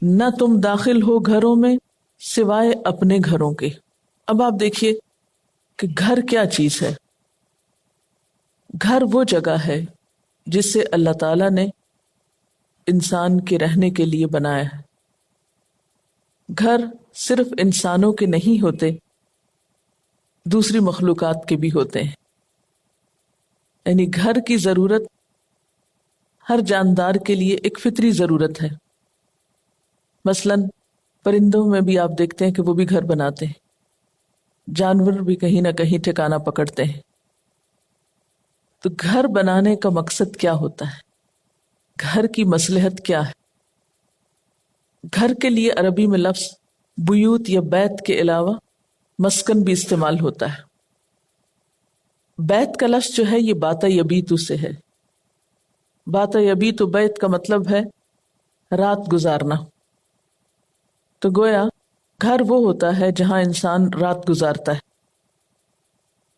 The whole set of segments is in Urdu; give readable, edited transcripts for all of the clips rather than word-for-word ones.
نہ تم داخل ہو گھروں میں سوائے اپنے گھروں کے۔ اب آپ دیکھیے کہ گھر کیا چیز ہے۔ گھر وہ جگہ ہے جس سے اللہ تعالیٰ نے انسان کے رہنے کے لیے بنایا ہے۔ گھر صرف انسانوں کے نہیں ہوتے، دوسری مخلوقات کے بھی ہوتے ہیں۔ یعنی گھر کی ضرورت ہر جاندار کے لیے ایک فطری ضرورت ہے۔ مثلاً پرندوں میں بھی آپ دیکھتے ہیں کہ وہ بھی گھر بناتے ہیں، جانور بھی کہیں نہ کہیں ٹھکانہ پکڑتے ہیں۔ تو گھر بنانے کا مقصد کیا ہوتا ہے؟ گھر کی مصلحت کیا ہے؟ گھر کے لیے عربی میں لفظ بیوت یا بیت کے علاوہ مسکن بھی استعمال ہوتا ہے۔ بیت کا لفظ جو ہے یہ باتا یبیتو سے ہے۔ باتا یبیتو بیت کا مطلب ہے رات گزارنا۔ تو گویا گھر وہ ہوتا ہے جہاں انسان رات گزارتا ہے،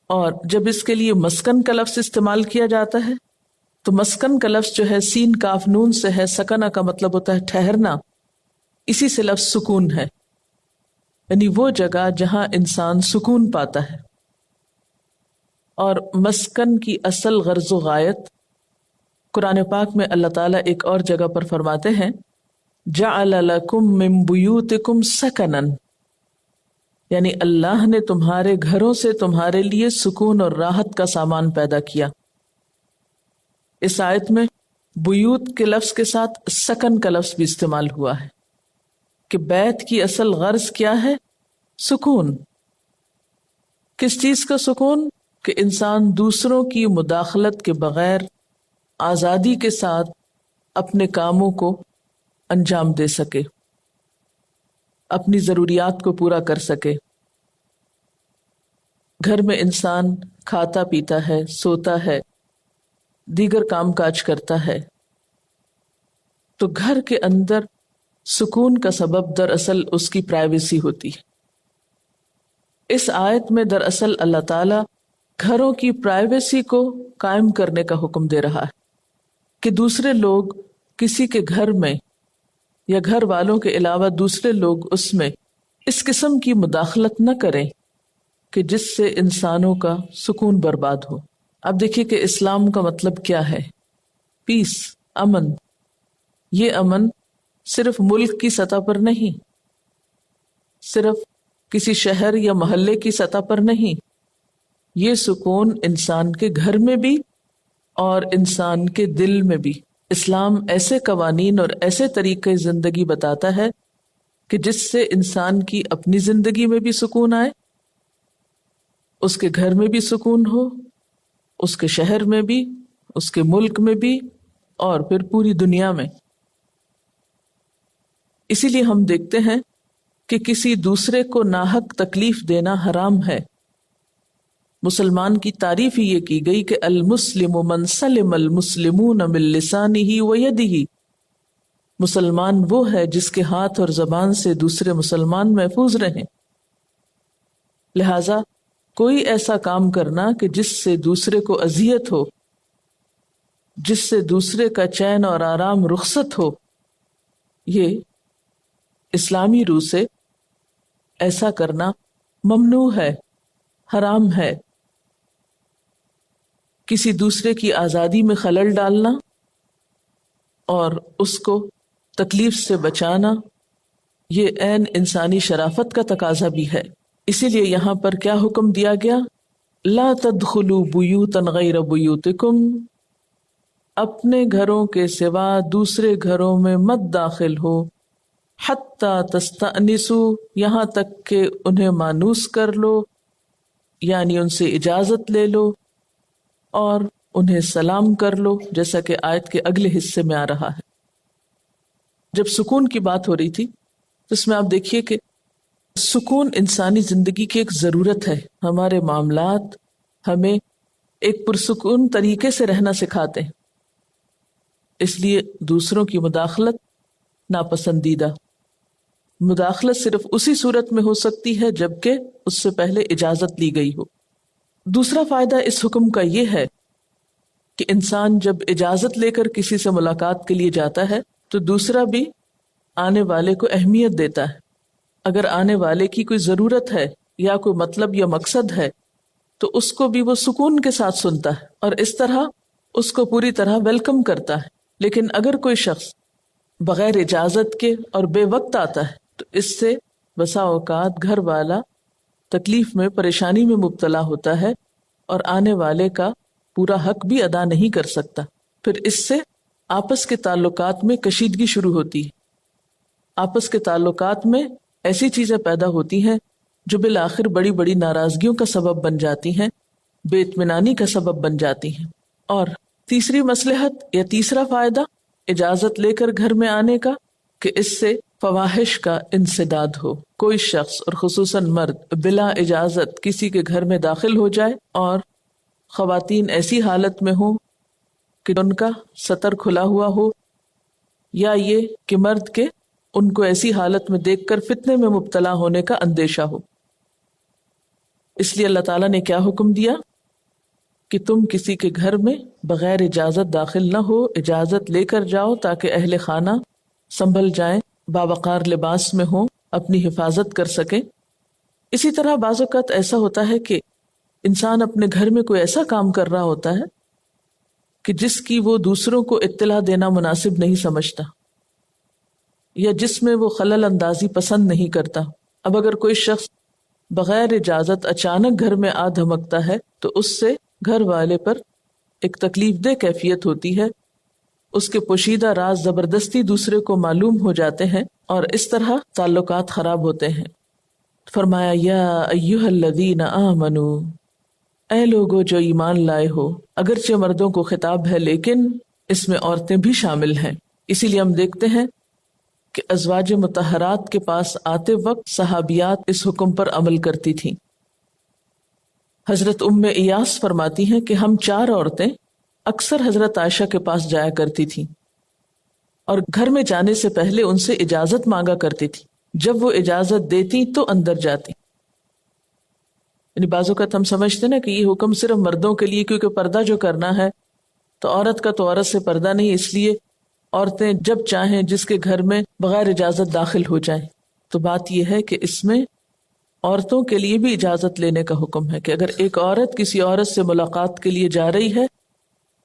اور جب اس کے لیے مسکن کا لفظ استعمال کیا جاتا ہے تو مسکن کا لفظ جو ہے سین کاف نون سے ہے، سکنہ کا مطلب ہوتا ہے ٹھہرنا، اسی سے لفظ سکون ہے، یعنی وہ جگہ جہاں انسان سکون پاتا ہے۔ اور مسکن کی اصل غرض و غایت قرآن پاک میں اللہ تعالیٰ ایک اور جگہ پر فرماتے ہیں جعل لکم من بیوتکم سکنا، یعنی اللہ نے تمہارے گھروں سے تمہارے لیے سکون اور راحت کا سامان پیدا کیا۔ اس آیت میں بیوت کے لفظ کے ساتھ سکن کا لفظ بھی استعمال ہوا ہے کہ بیت کی اصل غرض کیا ہے؟ سکون۔ کس چیز کا سکون؟ کہ انسان دوسروں کی مداخلت کے بغیر آزادی کے ساتھ اپنے کاموں کو انجام دے سکے، اپنی ضروریات کو پورا کر سکے۔ گھر میں انسان کھاتا پیتا ہے، سوتا ہے، دیگر کام کاج کرتا ہے، تو گھر کے اندر سکون کا سبب دراصل اس کی پرائیویسی ہوتی ہے۔ اس آیت میں دراصل اللہ تعالی گھروں کی پرائیویسی کو قائم کرنے کا حکم دے رہا ہے کہ دوسرے لوگ کسی کے گھر میں یا گھر والوں کے علاوہ دوسرے لوگ اس میں اس قسم کی مداخلت نہ کریں کہ جس سے انسانوں کا سکون برباد ہو۔ اب دیکھیے کہ اسلام کا مطلب کیا ہے؟ پیس، امن۔ یہ امن صرف ملک کی سطح پر نہیں، صرف کسی شہر یا محلے کی سطح پر نہیں، یہ سکون انسان کے گھر میں بھی اور انسان کے دل میں بھی۔ اسلام ایسے قوانین اور ایسے طریقے زندگی بتاتا ہے کہ جس سے انسان کی اپنی زندگی میں بھی سکون آئے، اس کے گھر میں بھی سکون ہو، اس کے شہر میں بھی، اس کے ملک میں بھی، اور پھر پوری دنیا میں۔ اسی لیے ہم دیکھتے ہیں کہ کسی دوسرے کو ناحق تکلیف دینا حرام ہے۔ مسلمان کی تعریف ہی یہ کی گئی کہ المسلم من سلم المسلمون من لسانہ و یدہ، مسلمان وہ ہے جس کے ہاتھ اور زبان سے دوسرے مسلمان محفوظ رہیں۔ لہذا کوئی ایسا کام کرنا کہ جس سے دوسرے کو اذیت ہو، جس سے دوسرے کا چین اور آرام رخصت ہو، یہ اسلامی روح سے ایسا کرنا ممنوع ہے، حرام ہے۔ کسی دوسرے کی آزادی میں خلل ڈالنا اور اس کو تکلیف سے بچانا، یہ عین انسانی شرافت کا تقاضا بھی ہے۔ اسی لیے یہاں پر کیا حکم دیا گیا؟ لا تدخلوا بیوتا غیر بیوتکم، اپنے گھروں کے سوا دوسرے گھروں میں مت داخل ہو، حتی تستأنسوا، یہاں تک کہ انہیں مانوس کر لو، یعنی ان سے اجازت لے لو اور انہیں سلام کر لو، جیسا کہ آیت کے اگلے حصے میں آ رہا ہے۔ جب سکون کی بات ہو رہی تھی تو اس میں آپ دیکھیے کہ سکون انسانی زندگی کی ایک ضرورت ہے۔ ہمارے معاملات ہمیں ایک پرسکون طریقے سے رہنا سکھاتے ہیں، اس لیے دوسروں کی مداخلت ناپسندیدہ۔ مداخلت صرف اسی صورت میں ہو سکتی ہے جبکہ اس سے پہلے اجازت لی گئی ہو۔ دوسرا فائدہ اس حکم کا یہ ہے کہ انسان جب اجازت لے کر کسی سے ملاقات کے لیے جاتا ہے تو دوسرا بھی آنے والے کو اہمیت دیتا ہے. اگر آنے والے کی کوئی ضرورت ہے یا کوئی مطلب یا مقصد ہے تو اس کو بھی وہ سکون کے ساتھ سنتا ہے اور اس طرح اس کو پوری طرح ویلکم کرتا ہے. لیکن اگر کوئی شخص بغیر اجازت کے اور بے وقت آتا ہے تو اس سے بسا اوقات گھر والا تکلیف میں پریشانی میں مبتلا ہوتا ہے اور آنے والے کا پورا حق بھی ادا نہیں کر سکتا. پھر اس سے آپس کے تعلقات میں کشیدگی شروع ہوتی ہے. آپس کے تعلقات میں ایسی چیزیں پیدا ہوتی ہیں جو بالآخر بڑی بڑی ناراضگیوں کا سبب بن جاتی ہیں، بے اطمینانی کا سبب بن جاتی ہیں. اور تیسری مصلحت یا تیسرا فائدہ اجازت لے کر گھر میں آنے کا کہ اس سے فواحش کا انسداد ہو. کوئی شخص اور خصوصاً مرد بلا اجازت کسی کے گھر میں داخل ہو جائے اور خواتین ایسی حالت میں ہوں کہ ان کا ستر کھلا ہوا ہو، یا یہ کہ مرد کے ان کو ایسی حالت میں دیکھ کر فتنے میں مبتلا ہونے کا اندیشہ ہو. اس لیے اللہ تعالیٰ نے کیا حکم دیا کہ تم کسی کے گھر میں بغیر اجازت داخل نہ ہو، اجازت لے کر جاؤ تاکہ اہل خانہ سنبھل جائیں، باوقار لباس میں ہوں، اپنی حفاظت کر سکیں. اسی طرح بعض اوقات ایسا ہوتا ہے کہ انسان اپنے گھر میں کوئی ایسا کام کر رہا ہوتا ہے کہ جس کی وہ دوسروں کو اطلاع دینا مناسب نہیں سمجھتا یا جس میں وہ خلل اندازی پسند نہیں کرتا. اب اگر کوئی شخص بغیر اجازت اچانک گھر میں آ دھمکتا ہے تو اس سے گھر والے پر ایک تکلیف دہ کیفیت ہوتی ہے. اس کے پوشیدہ راز زبردستی دوسرے کو معلوم ہو جاتے ہیں اور اس طرح تعلقات خراب ہوتے ہیں. فرمایا یا ایھا الذین آمنوا، اے لوگو جو ایمان لائے ہو. اگرچہ مردوں کو خطاب ہے لیکن اس میں عورتیں بھی شامل ہیں. اسی لیے ہم دیکھتے ہیں کہ ازواج مطہرات کے پاس آتے وقت صحابیات اس حکم پر عمل کرتی تھیں. حضرت ام ایاس فرماتی ہیں کہ ہم 4 عورتیں اکثر حضرت عائشہ کے پاس جایا کرتی تھیں اور گھر میں جانے سے پہلے ان سے اجازت مانگا کرتی تھی. جب وہ اجازت دیتی تو اندر جاتی. یعنی بعض اوقات ہم سمجھتے نا کہ یہ حکم صرف مردوں کے لیے، کیونکہ پردہ جو کرنا ہے تو عورت کا تو عورت سے پردہ نہیں، اس لیے عورتیں جب چاہیں جس کے گھر میں بغیر اجازت داخل ہو جائیں. تو بات یہ ہے کہ اس میں عورتوں کے لیے بھی اجازت لینے کا حکم ہے کہ اگر ایک عورت کسی عورت سے ملاقات کے لیے جا رہی ہے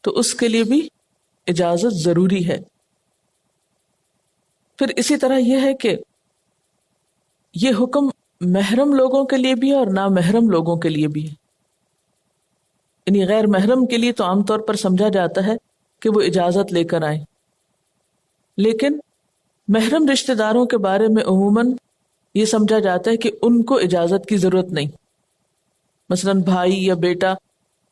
تو اس کے لیے بھی اجازت ضروری ہے. پھر اسی طرح یہ ہے کہ یہ حکم محرم لوگوں کے لیے بھی ہے اور نامحرم لوگوں کے لیے بھی ہے. یعنی غیر محرم کے لیے تو عام طور پر سمجھا جاتا ہے کہ وہ اجازت لے کر آئیں، لیکن محرم رشتہ داروں کے بارے میں عموماً یہ سمجھا جاتا ہے کہ ان کو اجازت کی ضرورت نہیں. مثلاً بھائی یا بیٹا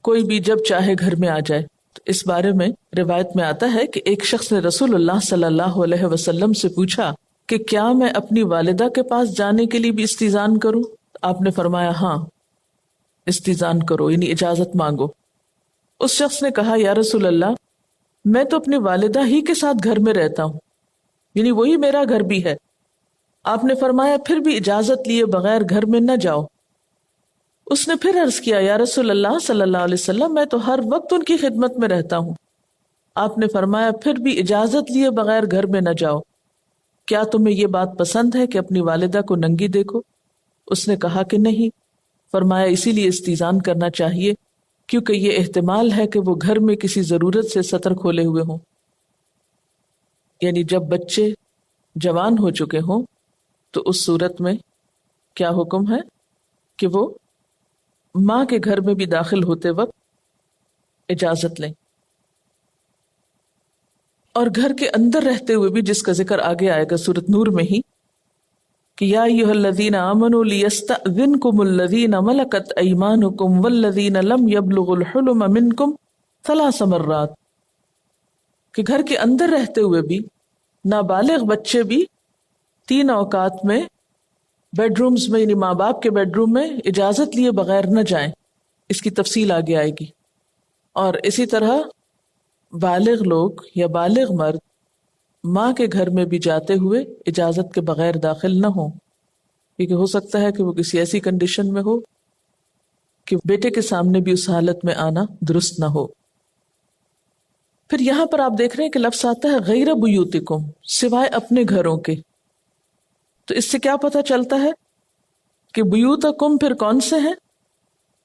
کوئی بھی جب چاہے گھر میں آ جائے. تو اس بارے میں روایت میں آتا ہے کہ ایک شخص نے رسول اللہ صلی اللہ علیہ وسلم سے پوچھا کہ کیا میں اپنی والدہ کے پاس جانے کے لیے بھی استئذان کروں؟ آپ نے فرمایا ہاں استئذان کرو، یعنی اجازت مانگو. اس شخص نے کہا یا رسول اللہ میں تو اپنی والدہ ہی کے ساتھ گھر میں رہتا ہوں، یعنی وہی میرا گھر بھی ہے. آپ نے فرمایا پھر بھی اجازت لیے بغیر گھر میں نہ جاؤ. اس نے پھر عرض کیا یا رسول اللہ صلی اللہ علیہ وسلم میں تو ہر وقت ان کی خدمت میں رہتا ہوں. آپ نے فرمایا پھر بھی اجازت لیے بغیر گھر میں نہ جاؤ. کیا تمہیں یہ بات پسند ہے کہ اپنی والدہ کو ننگی دیکھو؟ اس نے کہا کہ نہیں. فرمایا اسی لیے استئذان کرنا چاہیے کیونکہ یہ احتمال ہے کہ وہ گھر میں کسی ضرورت سے ستر کھولے ہوئے ہوں. یعنی جب بچے جوان ہو چکے ہوں تو اس صورت میں کیا حکم ہے کہ وہ ماں کے گھر میں بھی داخل ہوتے وقت اجازت لیں. اور گھر کے اندر رہتے ہوئے بھی جس کا ذکر آگے آئے گا سورۃ نور میں ہی کہ یا ایھا الذین آمنوا لیستأذنکم الذین ملکت ایمانکم والذین لم یبلغوا الحلم منکم 3 مرات، کہ گھر کے اندر رہتے ہوئے بھی نابالغ بچے بھی 3 اوقات میں بیڈ رومز میں، یعنی ماں باپ کے بیڈ روم میں اجازت لیے بغیر نہ جائیں. اس کی تفصیل آگے آئے گی. اور اسی طرح بالغ لوگ یا بالغ مرد ماں کے گھر میں بھی جاتے ہوئے اجازت کے بغیر داخل نہ ہوں، کیونکہ ہو سکتا ہے کہ وہ کسی ایسی کنڈیشن میں ہو کہ بیٹے کے سامنے بھی اس حالت میں آنا درست نہ ہو. پھر یہاں پر آپ دیکھ رہے ہیں کہ لفظ آتا ہے غیر بیوتکم، سوائے اپنے گھروں کے. تو اس سے کیا پتہ چلتا ہے کہ بیوتکم پھر کون سے ہیں؟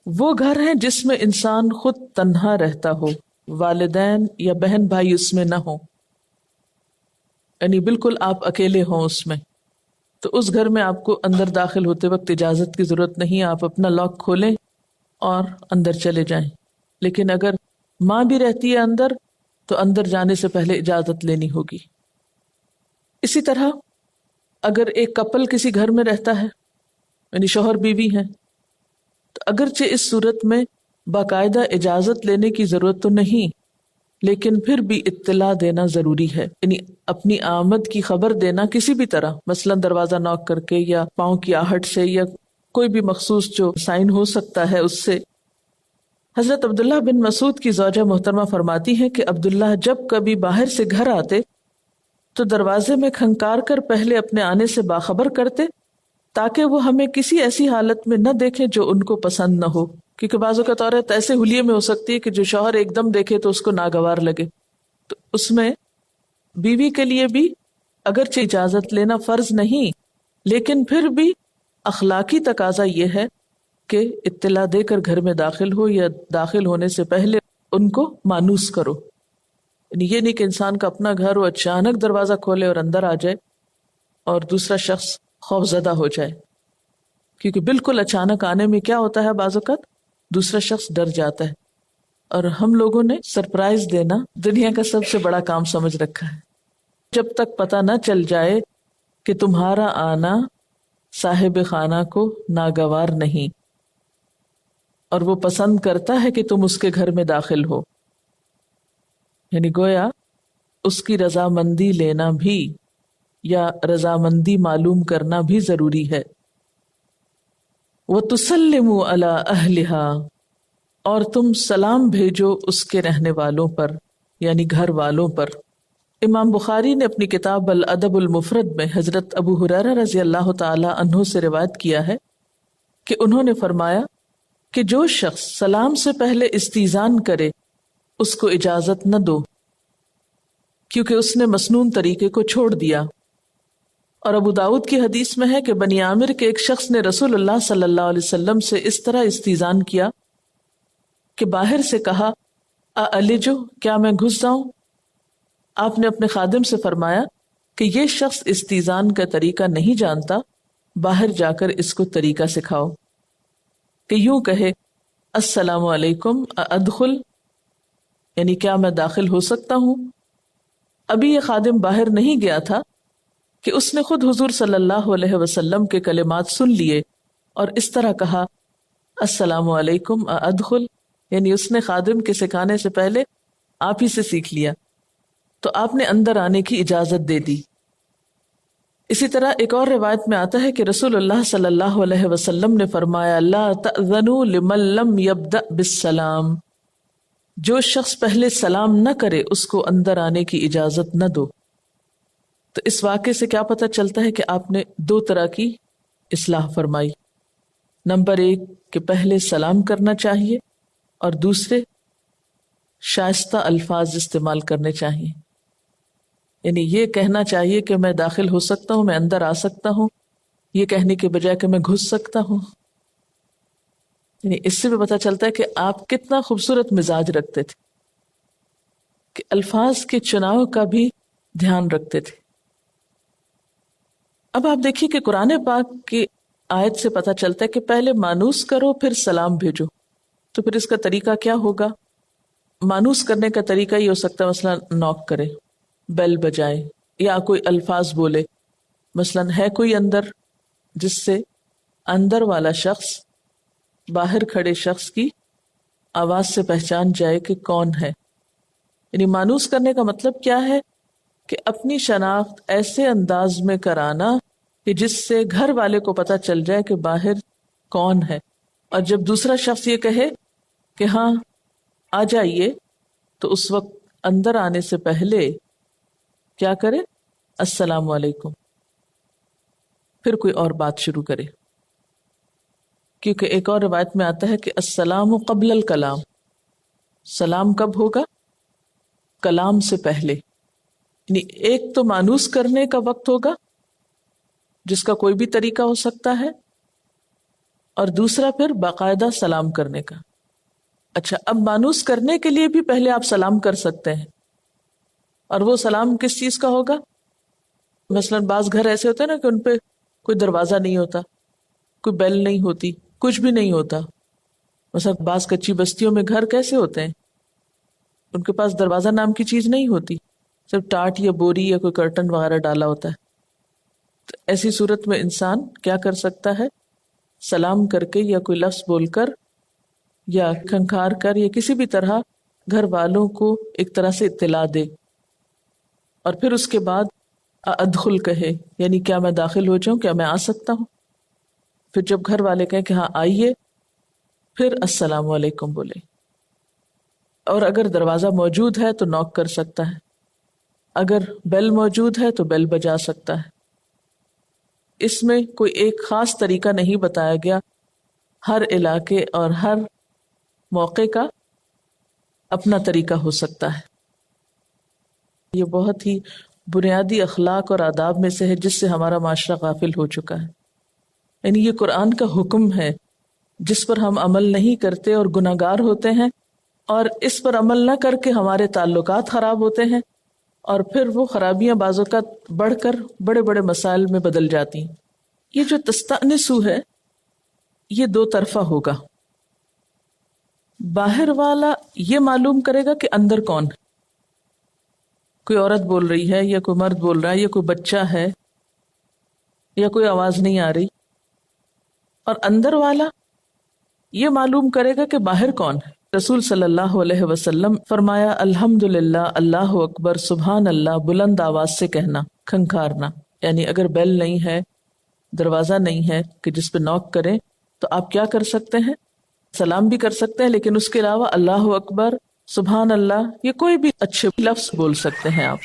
وہ گھر ہیں جس میں انسان خود تنہا رہتا ہو، والدین یا بہن بھائی اس میں نہ ہو، یعنی بالکل آپ اکیلے ہوں اس میں. تو اس گھر میں آپ کو اندر داخل ہوتے وقت اجازت کی ضرورت نہیں، آپ اپنا لاک کھولیں اور اندر چلے جائیں. لیکن اگر ماں بھی رہتی ہے اندر تو اندر جانے سے پہلے اجازت لینی ہوگی. اسی طرح اگر ایک کپل کسی گھر میں رہتا ہے، یعنی شوہر بیوی ہیں، تو اگرچہ اس صورت میں باقاعدہ اجازت لینے کی ضرورت تو نہیں، لیکن پھر بھی اطلاع دینا ضروری ہے. یعنی اپنی آمد کی خبر دینا کسی بھی طرح، مثلا دروازہ ناک کر کے یا پاؤں کی آہٹ سے یا کوئی بھی مخصوص جو سائن ہو سکتا ہے اس سے. حضرت عبداللہ بن مسعود کی زوجہ محترمہ فرماتی ہیں کہ عبداللہ جب کبھی باہر سے گھر آتے تو دروازے میں کھنکار کر پہلے اپنے آنے سے باخبر کرتے تاکہ وہ ہمیں کسی ایسی حالت میں نہ دیکھیں جو ان کو پسند نہ ہو. کیونکہ بعض اوقات عورت ایسے حلیے میں ہو سکتی ہے کہ جو شوہر ایک دم دیکھے تو اس کو ناگوار لگے. تو اس میں بیوی کے لیے بھی اگرچہ اجازت لینا فرض نہیں، لیکن پھر بھی اخلاقی تقاضا یہ ہے کہ اطلاع دے کر گھر میں داخل ہو یا داخل ہونے سے پہلے ان کو مانوس کرو. یعنی یہ نہیں کہ انسان کا اپنا گھر ہو، اچانک دروازہ کھولے اور اندر آ جائے اور دوسرا شخص خوف زدہ ہو جائے. کیونکہ بالکل اچانک آنے میں کیا ہوتا ہے، بعض اوقات دوسرا شخص ڈر جاتا ہے. اور ہم لوگوں نے سرپرائز دینا دنیا کا سب سے بڑا کام سمجھ رکھا ہے. جب تک پتہ نہ چل جائے کہ تمہارا آنا صاحب خانہ کو ناگوار نہیں اور وہ پسند کرتا ہے کہ تم اس کے گھر میں داخل ہو، یعنی گویا اس کی رضامندی لینا بھی یا رضامندی معلوم کرنا بھی ضروری ہے. وَتُسَلِّمُوا عَلَىٰ أَهْلِهَا، اور تم سلام بھیجو اس کے رہنے والوں پر، یعنی گھر والوں پر. امام بخاری نے اپنی کتاب الادب المفرد میں حضرت ابو ہریرہ رضی اللہ تعالی عنہ سے روایت کیا ہے کہ انہوں نے فرمایا کہ جو شخص سلام سے پہلے استیزان کرے اس کو اجازت نہ دو، کیونکہ اس نے مسنون طریقے کو چھوڑ دیا. اور ابو داؤد کی حدیث میں ہے کہ بنی عامر کے ایک شخص نے رسول اللہ صلی اللہ علیہ وسلم سے اس طرح استیزان کیا کہ باہر سے کہا، اَأَلِجُ، کیا میں گھس جاؤں؟ آپ نے اپنے خادم سے فرمایا کہ یہ شخص استیزان کا طریقہ نہیں جانتا، باہر جا کر اس کو طریقہ سکھاؤ کہ یوں کہے، السلام علیکم ادخل، یعنی کیا میں داخل ہو سکتا ہوں. ابھی یہ خادم باہر نہیں گیا تھا کہ اس نے خود حضور صلی اللہ علیہ وسلم کے کلمات سن لیے اور اس طرح کہا، السلام علیکم ادخل، یعنی اس نے خادم کے سکھانے سے پہلے آپ ہی سے سیکھ لیا، تو آپ نے اندر آنے کی اجازت دے دی. اسی طرح ایک اور روایت میں آتا ہے کہ رسول اللہ صلی اللہ علیہ وسلم نے فرمایا، لا تأذنوا لمن لم يبدأ بالسلام، جو شخص پہلے سلام نہ کرے اس کو اندر آنے کی اجازت نہ دو. تو اس واقعے سے کیا پتہ چلتا ہے کہ آپ نے دو طرح کی اصلاح فرمائی. نمبر 1 کہ پہلے سلام کرنا چاہیے، اور دوسرے شائستہ الفاظ استعمال کرنے چاہیے. یعنی یہ کہنا چاہیے کہ میں داخل ہو سکتا ہوں، میں اندر آ سکتا ہوں، یہ کہنے کے بجائے کہ میں گھس سکتا ہوں. یعنی اس سے بھی پتہ چلتا ہے کہ آپ کتنا خوبصورت مزاج رکھتے تھے، کہ الفاظ کے چناؤ کا بھی دھیان رکھتے تھے. اب آپ دیکھیے کہ قرآن پاک کی آیت سے پتہ چلتا ہے کہ پہلے مانوس کرو پھر سلام بھیجو. تو پھر اس کا طریقہ کیا ہوگا؟ مانوس کرنے کا طریقہ یہ ہو سکتا ہے مثلا نوک کرے، بیل بجائے، یا کوئی الفاظ بولے. مثلا ہے کوئی اندر، جس سے اندر والا شخص باہر کھڑے شخص کی آواز سے پہچان جائے کہ کون ہے. یعنی مانوس کرنے کا مطلب کیا ہے؟ کہ اپنی شناخت ایسے انداز میں کرانا کہ جس سے گھر والے کو پتہ چل جائے کہ باہر کون ہے. اور جب دوسرا شخص یہ کہے کہ ہاں آ جائیے، تو اس وقت اندر آنے سے پہلے کیا کرے؟ السلام علیکم، پھر کوئی اور بات شروع کرے. کیونکہ ایک اور روایت میں آتا ہے کہ السلام قبل الکلام، سلام کب ہوگا؟ کلام سے پہلے. یعنی ایک تو مانوس کرنے کا وقت ہوگا جس کا کوئی بھی طریقہ ہو سکتا ہے، اور دوسرا پھر باقاعدہ سلام کرنے کا۔ اچھا، اب مانوس کرنے کے لیے بھی پہلے آپ سلام کر سکتے ہیں، اور وہ سلام کس چیز کا ہوگا؟ مثلا بعض گھر ایسے ہوتے ہیں نا کہ ان پہ کوئی دروازہ نہیں ہوتا، کوئی بیل نہیں ہوتی، کچھ بھی نہیں ہوتا۔ مثلا بعض کچی بستیوں میں گھر کیسے ہوتے ہیں، ان کے پاس دروازہ نام کی چیز نہیں ہوتی، صرف ٹاٹ یا بوری یا کوئی کرٹن وغیرہ ڈالا ہوتا ہے۔ تو ایسی صورت میں انسان کیا کر سکتا ہے؟ سلام کر کے یا کوئی لفظ بول کر یا کھنکھار کر یا کسی بھی طرح گھر والوں کو ایک طرح سے اطلاع دے، اور پھر اس کے بعد ادخل کہے، یعنی کیا میں داخل ہو جاؤں، کیا میں آ سکتا ہوں؟ پھر جب گھر والے کہیں کہ ہاں آئیے، پھر السلام علیکم بولے، اور اگر دروازہ موجود ہے تو نوک کر سکتا ہے، اگر بیل موجود ہے تو بیل بجا سکتا ہے۔ اس میں کوئی ایک خاص طریقہ نہیں بتایا گیا، ہر علاقے اور ہر موقع کا اپنا طریقہ ہو سکتا ہے۔ یہ بہت ہی بنیادی اخلاق اور آداب میں سے ہے جس سے ہمارا معاشرہ غافل ہو چکا ہے۔ یعنی یہ قرآن کا حکم ہے جس پر ہم عمل نہیں کرتے اور گناہگار ہوتے ہیں، اور اس پر عمل نہ کر کے ہمارے تعلقات خراب ہوتے ہیں، اور پھر وہ خرابیاں بعض اوقات بڑھ کر بڑے بڑے مسائل میں بدل جاتی ہیں۔ یہ جو تستأنسوا ہے یہ دو طرفہ ہوگا۔ باہر والا یہ معلوم کرے گا کہ اندر کون ہے، کوئی عورت بول رہی ہے یا کوئی مرد بول رہا ہے یا کوئی بچہ ہے یا کوئی آواز نہیں آ رہی، اور اندر والا یہ معلوم کرے گا کہ باہر کون ہے۔ رسول صلی اللہ علیہ وسلم فرمایا الحمدللہ، اللہ اکبر، سبحان اللہ بلند آواز سے کہنا، کھنکھارنا۔ یعنی اگر بیل نہیں ہے، دروازہ نہیں ہے کہ جس پہ نوک کریں، تو آپ کیا کر سکتے ہیں؟ سلام بھی کر سکتے ہیں، لیکن اس کے علاوہ اللہ اکبر، سبحان اللہ، یہ کوئی بھی اچھے لفظ بول سکتے ہیں آپ۔